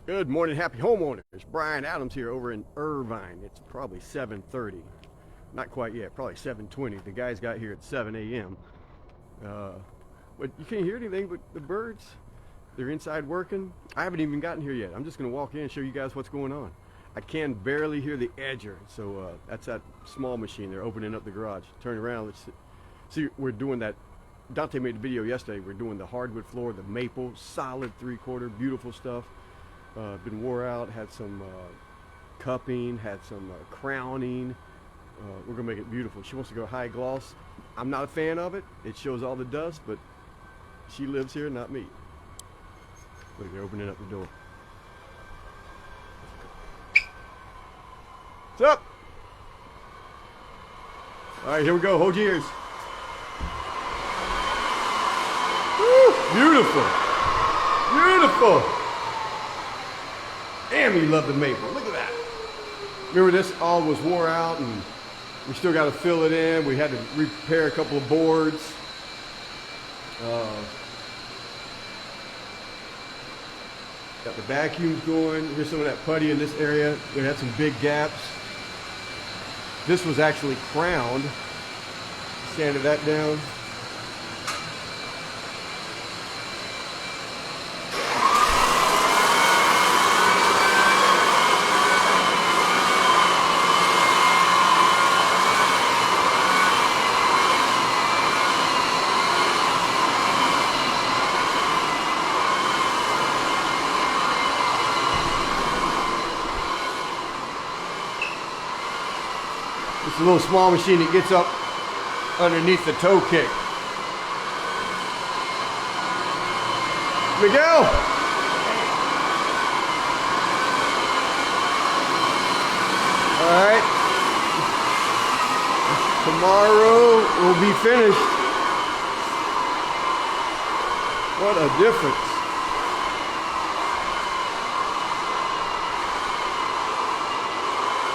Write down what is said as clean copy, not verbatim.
Good morning, happy homeowners. Brian Adams here over in Irvine. It's probably 7:30. Not quite yet, probably 7:20. The guys got here at 7 a.m. But you can't hear anything but the birds. They're inside working. I haven't even gotten here yet. I'm just going to walk in and show you guys what's going on. I can barely hear the edger. So that's that small machine. They're opening up the garage. Turn around. Let's see. We're doing that. Dante made the video yesterday. We're doing the hardwood floor, the maple, solid 3/4, beautiful stuff. Been wore out, had some cupping, had some crowning. We're gonna make it beautiful. She wants to go high gloss. I'm not a fan of it. It shows all the dust, but she lives here, not me. Look, they're opening up the door. What's up? All right, here we go. Hold your ears. Woo, beautiful, beautiful. Damn, we love the maple. Look at that. Remember, this all was wore out, and we still got to fill it in. We had to repair a couple of boards. Got the vacuums going. Here's some of that putty in this area. We had some big gaps. This was actually crowned. Sanded that down. It's a little small machine that gets up underneath the toe kick. Miguel! Alright. Tomorrow we'll be finished. What a difference.